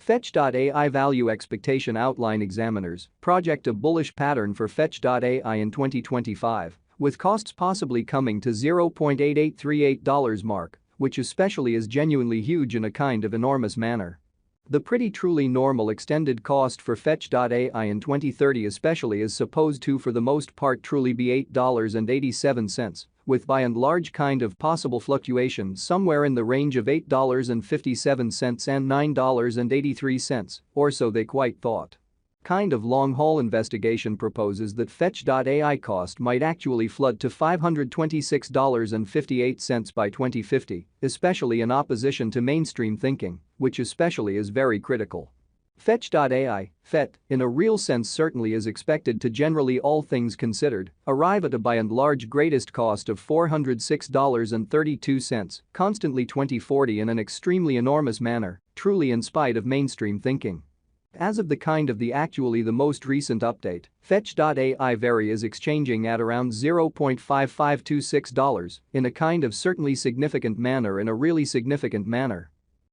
Fetch.ai value expectation outline examiners project a bullish pattern for fetch.ai in 2025, with costs possibly coming to $0.8838 mark, which especially is genuinely huge in a kind of enormous manner. The pretty truly normal extended cost for fetch.ai in 2030 especially is supposed to for the most part truly be $8.87, with by and large kind of possible fluctuation somewhere in the range of $8.57 and $9.83, or so they quite thought. Kind of long-haul investigation proposes that fetch.ai cost might actually flood to $526.58 by 2050, especially in opposition to mainstream thinking, which especially is very critical. Fetch.ai, FET, in a real sense certainly is expected to generally all things considered, arrive at a by and large greatest cost of $406.32, constantly 2040 in an extremely enormous manner, truly in spite of mainstream thinking. As of the actually the most recent update, fetch.ai vary is exchanging at around $0.5526 in a kind of certainly significant manner in a really significant manner.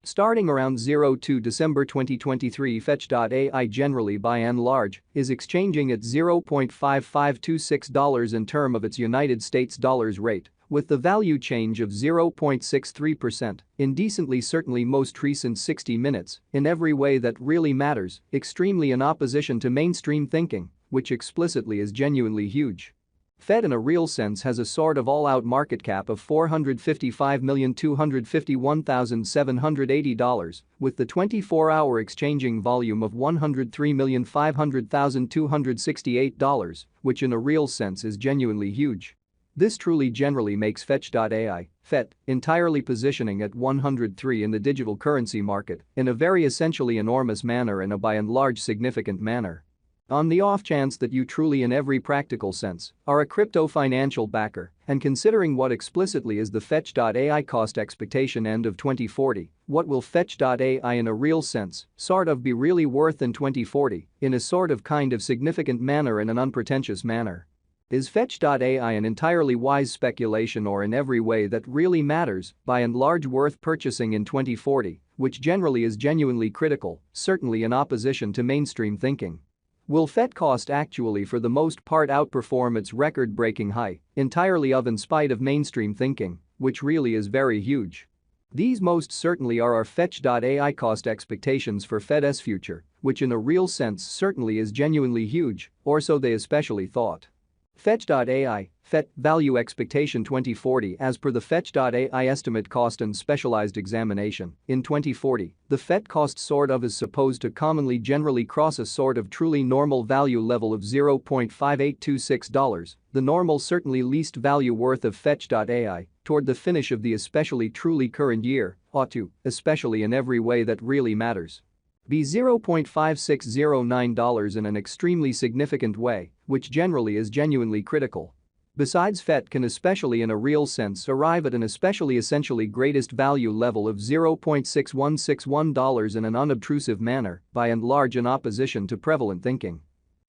Starting around 02 December 2023 fetch.ai generally by and large is exchanging at $0.5526 in term of its United States dollars rate, with the value change of 0.63%, indecently certainly most recent 60 minutes, in every way that really matters, extremely in opposition to mainstream thinking, which explicitly is genuinely huge. FET in a real sense has a sort of all-out market cap of $455,251,780, with the 24-hour exchanging volume of $103,500,268, which in a real sense is genuinely huge. This truly generally makes fetch.ai, FET, entirely positioning at 103 in the digital currency market in a very essentially enormous manner in a by and large significant manner. On the off chance that you truly in every practical sense are a crypto financial backer and considering what explicitly is the fetch.ai cost expectation end of 2040, what will fetch.ai in a real sense sort of be really worth in 2040 in a sort of kind of significant manner in an unpretentious manner? Is fetch.ai an entirely wise speculation or in every way that really matters by and large worth purchasing in 2040, which generally is genuinely critical, certainly in opposition to mainstream thinking? Will FET cost actually for the most part outperform its record-breaking high, entirely in spite of mainstream thinking, which really is very huge? These most certainly are our fetch.ai cost expectations for FET's future, which in a real sense certainly is genuinely huge, or so they especially thought. Fetch.ai, FET, value expectation 2040 as per the Fetch.ai estimate cost and specialized examination. In 2040, the FET cost sort of is supposed to commonly generally cross a sort of truly normal value level of $0.5826, the normal certainly least value worth of Fetch.ai, toward the finish of the especially truly current year, ought to, especially in every way that really matters, be $0.5609 in an extremely significant way, which generally is genuinely critical. Besides, FET can especially in a real sense arrive at an especially essentially greatest value level of $0.6161 in an unobtrusive manner, by and large in opposition to prevalent thinking.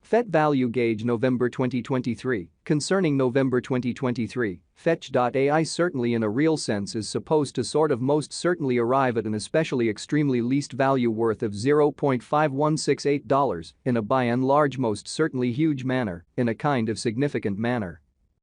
FET value gauge November 2023. Concerning November 2023, Fetch.ai certainly in a real sense is supposed to sort of most certainly arrive at an especially extremely least value worth of $0.5168 in a by and large most certainly huge manner, in a kind of significant manner.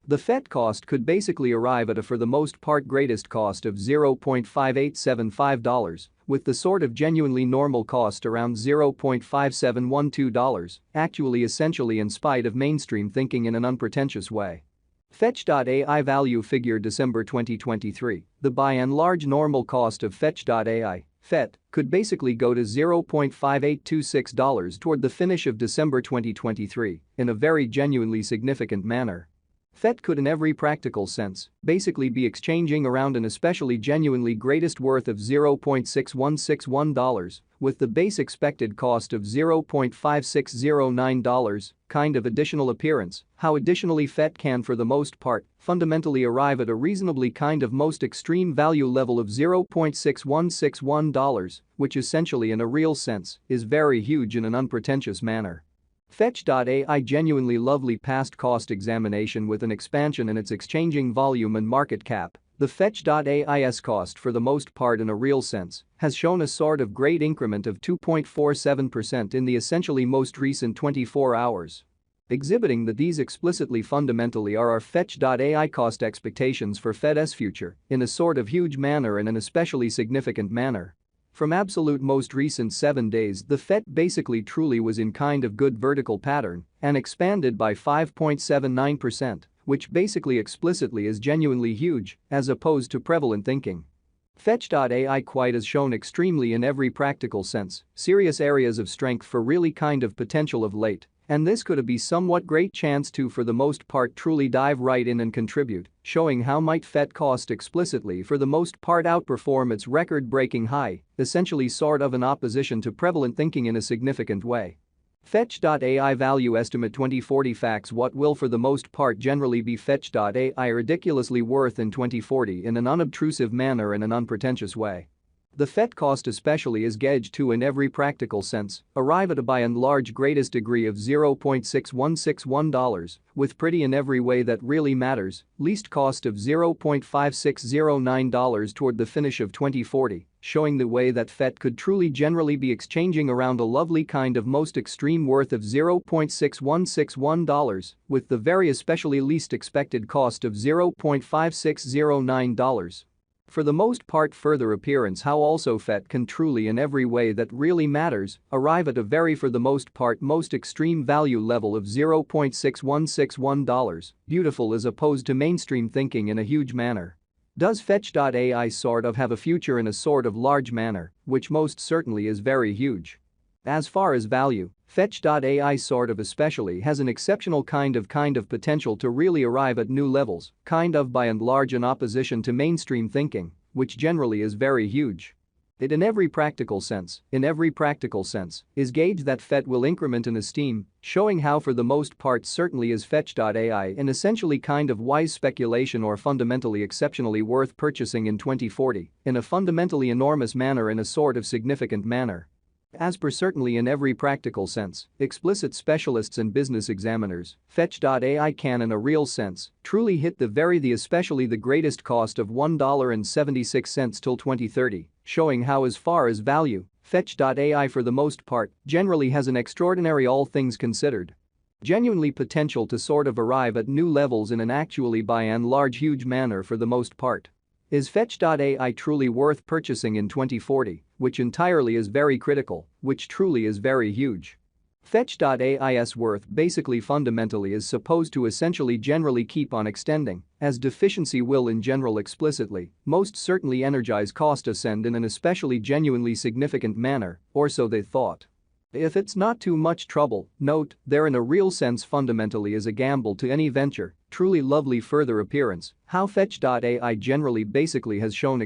The FET cost could basically arrive at a for the most part greatest cost of $0.5875, with the sort of genuinely normal cost around $0.5712, actually essentially in spite of mainstream thinking in an unpretentious way. Fetch.ai value figure December 2023, the by and large normal cost of Fetch.ai, FET, could basically go to $0.5826 toward the finish of December 2023 in a very genuinely significant manner. FET could in every practical sense basically be exchanging around an especially genuinely greatest worth of $0.6161, with the base expected cost of $0.5609, kind of additional appearance, how additionally FET can for the most part fundamentally arrive at a reasonably kind of most extreme value level of $0.6161, which essentially in a real sense is very huge in an unpretentious manner. Fetch.ai genuinely lovely past cost examination with an expansion in its exchanging volume and market cap, The fetch.ai's cost for the most part in a real sense has shown a sort of great increment of 2.47% in the essentially most recent 24 hours. Exhibiting that these explicitly fundamentally are our fetch.ai cost expectations for Fed's future in a sort of huge manner and an especially significant manner. From absolute most recent 7 days, the Fed basically truly was in kind of good vertical pattern and expanded by 5.79%. Which basically explicitly is genuinely huge, as opposed to prevalent thinking. Fetch.ai quite has shown extremely in every practical sense, serious areas of strength for really kind of potential of late, and this could be somewhat great chance to for the most part truly dive right in and contribute, showing how might Fed cost explicitly for the most part outperform its record-breaking high, essentially sort of an opposition to prevalent thinking in a significant way. Fetch.ai value estimate 2040 facts. What will for the most part generally be Fetch.ai ridiculously worth in 2040 in an unobtrusive manner and an unpretentious way. The Fed cost especially is gauged to in every practical sense arrive at a by and large greatest degree of $0.6161 with pretty in every way that really matters, least cost of $0.5609 toward the finish of 2040, showing the way that Fed could truly generally be exchanging around a lovely kind of most extreme worth of $0.6161 with the very especially least expected cost of $0.5609. For the most part further appearance how also Fed can truly in every way that really matters arrive at a very for the most part most extreme value level of $0.6161, beautiful as opposed to mainstream thinking in a huge manner. Does Fetch.ai sort of have a future in a sort of large manner, which most certainly is very huge? As far as value, Fetch.ai sort of especially has an exceptional kind of potential to really arrive at new levels, kind of by and large in opposition to mainstream thinking, which generally is very huge. It in every practical sense, is gauged that Fed will increment in esteem, showing how for the most part certainly is Fetch.ai an essentially kind of wise speculation or fundamentally exceptionally worth purchasing in 2040, in a fundamentally enormous manner in a sort of significant manner. As per certainly in every practical sense, explicit specialists and business examiners, Fetch.ai can in a real sense truly hit the especially the greatest cost of $1.76 till 2030, showing how as far as value, Fetch.ai for the most part generally has an extraordinary all things considered. Genuinely potential to sort of arrive at new levels in an actually by and large huge manner for the most part. Is Fetch.ai truly worth purchasing in 2040, which entirely is very critical, which truly is very huge? Fetch.ai's worth basically fundamentally is supposed to essentially generally keep on extending, as deficiency will in general explicitly, most certainly energize cost ascend in an especially genuinely significant manner, or so they thought. If it's not too much trouble, note, there in a real sense fundamentally is a gamble to any venture, truly lovely further appearance, how Fetch.ai generally basically has shown